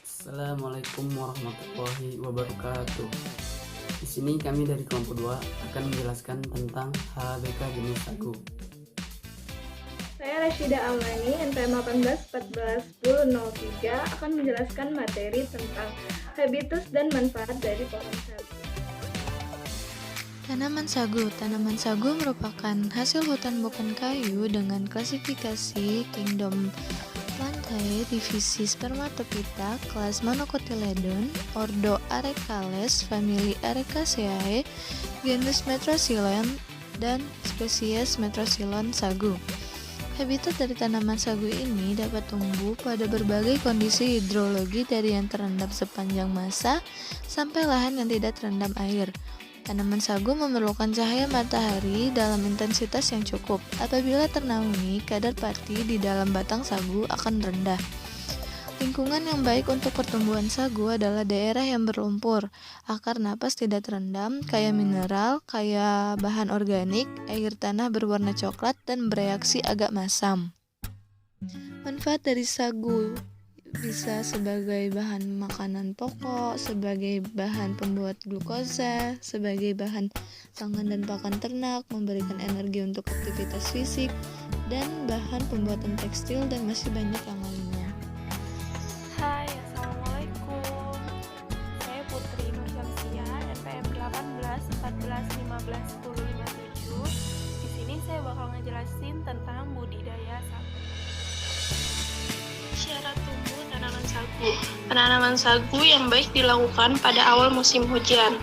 Assalamualaikum warahmatullahi wabarakatuh. Di sini kami dari kelompok 2 akan menjelaskan tentang HBK jenis sagu. Saya Rashida Amani, NPM 18141003 akan menjelaskan materi tentang habitus dan manfaat dari pohon sagu. Tanaman sagu merupakan hasil hutan bukan kayu dengan klasifikasi kingdom Plantae, divisi Spermatophyta, kelas Monocotyledon, ordo Arecales, famili Arecaceae, genus Metrosylon, dan spesies Metrosylon sagu. Habitat dari tanaman sagu ini dapat tumbuh pada berbagai kondisi hidrologi dari yang terendam sepanjang masa sampai lahan yang tidak terendam air. Tanaman sagu memerlukan cahaya matahari dalam intensitas yang cukup. Apabila ternaungi, kadar pati di dalam batang sagu akan rendah. Lingkungan yang baik untuk pertumbuhan sagu adalah daerah yang berlumpur, akar napas tidak terendam, kaya mineral, kaya bahan organik, air tanah berwarna coklat, dan bereaksi agak masam. Manfaat dari sagu bisa sebagai bahan makanan pokok, sebagai bahan pembuat glukosa, sebagai bahan pangan dan pakan ternak, memberikan energi untuk aktivitas fisik, dan bahan pembuatan tekstil, dan masih banyak yang lainnya. Hai, Assalamualaikum. Saya Putri Nursyamsia, NPM 1814151057. Di sini saya bakal ngejelasin tentang budidaya sagu. Syarat tumbuh tanaman sagu. Penanaman sagu yang baik dilakukan pada awal musim hujan.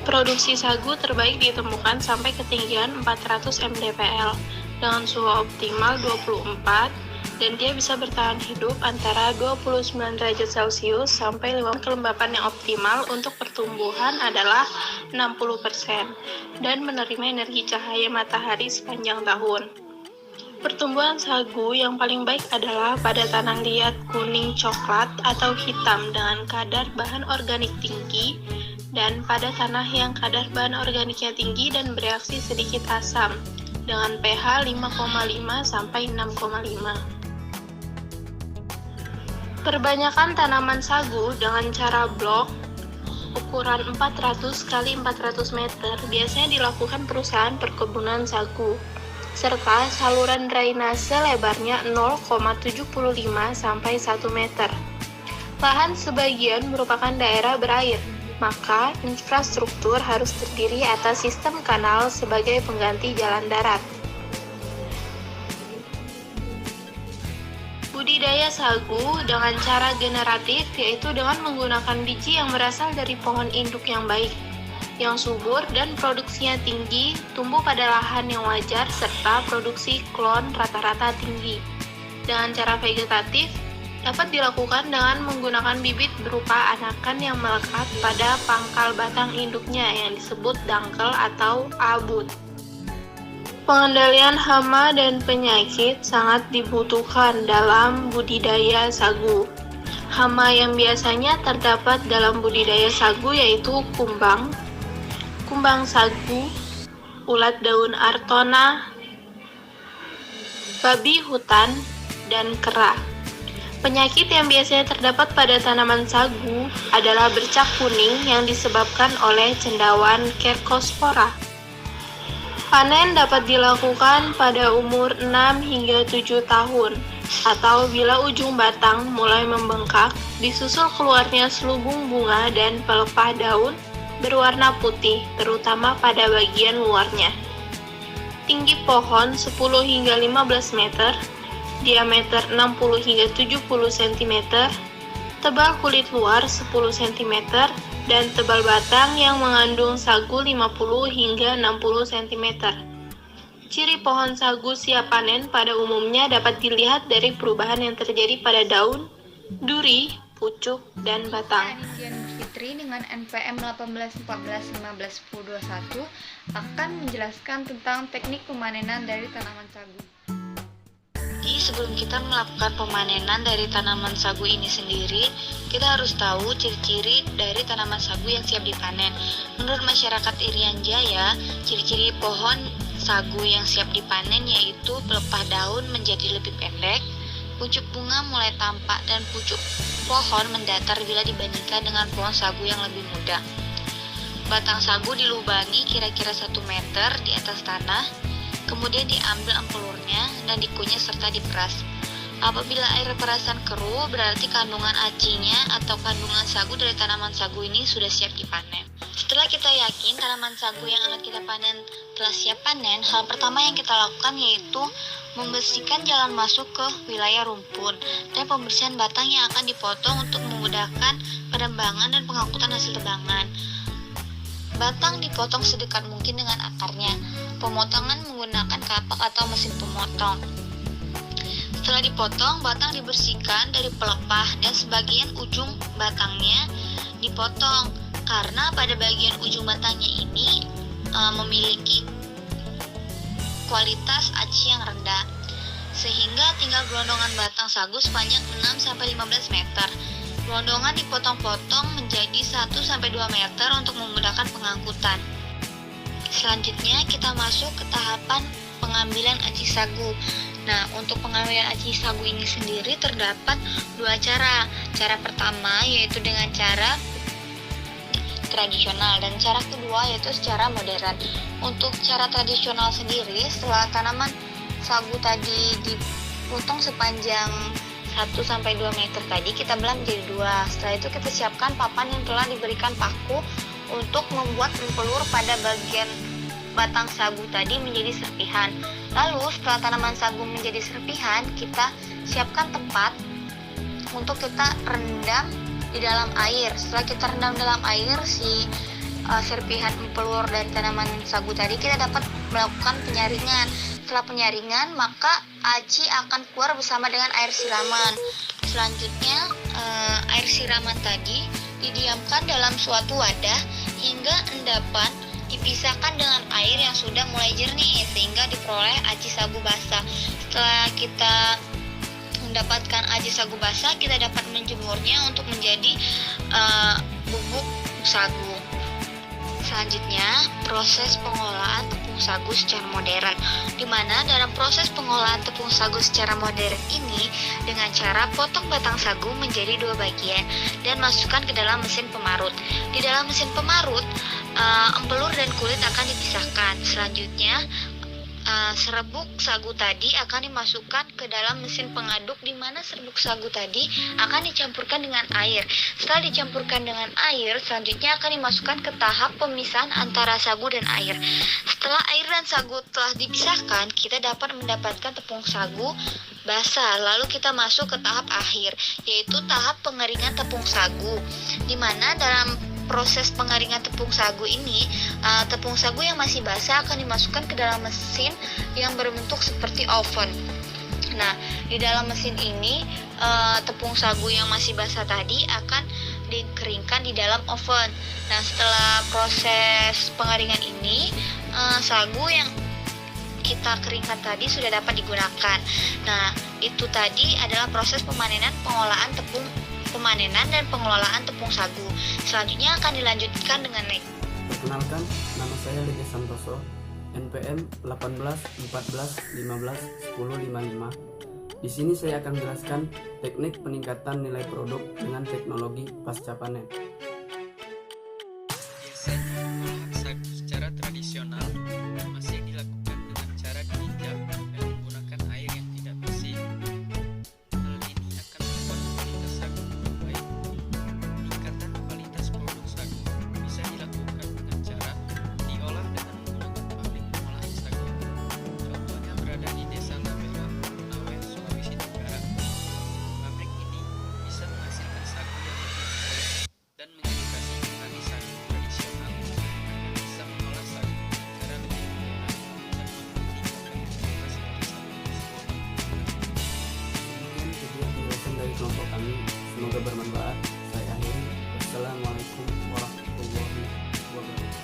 Produksi sagu terbaik ditemukan sampai ketinggian 400 mdpl dengan suhu optimal 24 dan dia bisa bertahan hidup antara 29 derajat Celcius sampai 5. Kelembapan yang optimal untuk pertumbuhan adalah 60% dan menerima energi cahaya matahari sepanjang tahun. Pertumbuhan sagu yang paling baik adalah pada tanah liat kuning coklat atau hitam dengan kadar bahan organik tinggi dan pada tanah yang kadar bahan organiknya tinggi dan bereaksi sedikit asam dengan pH 5,5 sampai 6,5. Perbanyakan tanaman sagu dengan cara blok ukuran 400 x 400 meter biasanya dilakukan perusahaan perkebunan sagu, serta saluran drainase lebarnya 0,75 sampai 1 meter. Lahan sebagian merupakan daerah berair, maka infrastruktur harus terdiri atas sistem kanal sebagai pengganti jalan darat. Budidaya sagu dengan cara generatif yaitu dengan menggunakan biji yang berasal dari pohon induk yang baik, yang subur dan produksinya tinggi, tumbuh pada lahan yang wajar, serta produksi klon rata-rata tinggi. Dengan cara vegetatif, dapat dilakukan dengan menggunakan bibit berupa anakan yang melekat pada pangkal batang induknya yang disebut dangkel atau abut. Pengendalian hama dan penyakit sangat dibutuhkan dalam budidaya sagu. Hama yang biasanya terdapat dalam budidaya sagu yaitu kumbang sagu, ulat daun artona, babi hutan, dan kera. Penyakit yang biasanya terdapat pada tanaman sagu adalah bercak kuning yang disebabkan oleh cendawan Cercospora. Panen dapat dilakukan pada umur 6 hingga 7 tahun, atau bila ujung batang mulai membengkak, disusul keluarnya selubung bunga dan pelepah daun berwarna putih, terutama pada bagian luarnya. Tinggi pohon 10 hingga 15 meter, diameter 60 hingga 70 cm, tebal kulit luar 10 cm, dan tebal batang yang mengandung sagu 50 hingga 60 cm. Ciri pohon sagu siap panen pada umumnya dapat dilihat dari perubahan yang terjadi pada daun, duri, pucuk, dan batang. Fitri dengan NPM 1814151021 akan menjelaskan tentang teknik pemanenan dari tanaman sagu. Jadi sebelum kita melakukan pemanenan dari tanaman sagu ini sendiri, kita harus tahu ciri-ciri dari tanaman sagu yang siap dipanen. Menurut masyarakat Irian Jaya, ciri-ciri pohon sagu yang siap dipanen yaitu pelepah daun menjadi lebih pendek, pucuk bunga mulai tampak dan pucuk pohon mendatar bila dibandingkan dengan pohon sagu yang lebih muda. Batang sagu dilubangi kira-kira 1 meter di atas tanah, kemudian diambil empelurnya dan dikunyah serta diperas. Apabila air perasan keruh, berarti kandungan acinya atau kandungan sagu dari tanaman sagu ini sudah siap dipanen. Setelah kita yakin tanaman sagu yang akan kita panen telah siap panen, hal pertama yang kita lakukan yaitu membersihkan jalan masuk ke wilayah rumpun dan pembersihan batang yang akan dipotong untuk memudahkan penebangan dan pengangkutan hasil tebangan. Batang dipotong sedekat mungkin dengan akarnya. Pemotongan menggunakan kapak atau mesin pemotong. Setelah dipotong, batang dibersihkan dari pelepah dan sebagian ujung batangnya dipotong karena pada bagian ujung batangnya ini memiliki kualitas aci yang rendah, sehingga tinggal gelondongan batang sagu sepanjang 6-15 meter. Gelondongan dipotong-potong menjadi 1-2 meter untuk memudahkan pengangkutan. Selanjutnya kita masuk ke tahapan pengambilan aci sagu. Nah, untuk pengambilan aci sagu ini sendiri terdapat 2 cara. Cara pertama yaitu dengan cara tradisional dan cara kedua yaitu secara modern. Untuk cara tradisional sendiri, setelah tanaman sagu tadi dipotong sepanjang 1-2 meter tadi, kita belah menjadi 2. Setelah itu kita siapkan papan yang telah diberikan paku untuk membuat empelur pada bagian batang sagu tadi menjadi serpihan. Lalu setelah tanaman sagu menjadi serpihan, kita siapkan tempat untuk kita rendam di dalam air. Setelah kita rendam dalam air si serpihan empelur dan tanaman sagu tadi, kita dapat melakukan penyaringan. Setelah penyaringan, maka aci akan keluar bersama dengan air siraman. Selanjutnya air siraman tadi didiamkan dalam suatu wadah hingga endapan dipisahkan dengan air yang sudah mulai jernih sehingga diperoleh aci sagu basah. Setelah kita mendapatkan aci sagu basah, kita dapat menjemurnya untuk menjadi bubuk sagu. Selanjutnya, proses pengolahan tepung sagu secara modern, di mana dalam proses pengolahan tepung sagu secara modern ini dengan cara potong batang sagu menjadi 2 bagian dan masukkan ke dalam mesin pemarut. Di dalam mesin pemarut, empelur dan kulit akan dipisahkan. Selanjutnya, serbuk sagu tadi akan dimasukkan ke dalam mesin pengaduk, di mana serbuk sagu tadi akan dicampurkan dengan air. Setelah dicampurkan dengan air, selanjutnya akan dimasukkan ke tahap pemisahan antara sagu dan air. Setelah air dan sagu telah dipisahkan, kita dapat mendapatkan tepung sagu basah. Lalu kita masuk ke tahap akhir, yaitu tahap pengeringan tepung sagu, di mana dalam proses pengeringan tepung sagu ini, tepung sagu yang masih basah akan dimasukkan ke dalam mesin yang berbentuk seperti oven. Nah, di dalam mesin ini, tepung sagu yang masih basah tadi akan dikeringkan di dalam oven. Nah, setelah proses pengeringan ini, sagu yang kita keringkan tadi sudah dapat digunakan. Nah, itu tadi adalah proses pemanenan dan pengelolaan tepung sagu. Selanjutnya akan dilanjutkan dengan Perkenalkan, nama saya Lege Santoso, NPM 18 14 15 10 55. Di sini saya akan menjelaskan teknik peningkatan nilai produk dengan teknologi pasca panen. Biasanya pengolahan sagu secara tradisional masih dilakukan dengan cara diinjak dan menggunakan air yang tidak bersih. Hal ini akan membuat kualitas sagu baik. Peningkatan kualitas produk sagu bisa dilakukan dengan cara diolah dengan menggunakan pabrik pengolahan sagu. Contohnya berada di Desa Labera, Konawe, Sulawesi Tenggara. Pabrik ini bisa menghasilkan sagu yang lebih baik dan mengedukasi petani sagu tradisional agar bisa mengolah sagu secara lebih modern dan meningkatkan kualitas dari sagu tersebut. Demikian video penjelasan dari kelompok kami, semoga bermanfaat. Saya akhiri. Wassalamualaikum warahmatullahi wabarakatuh.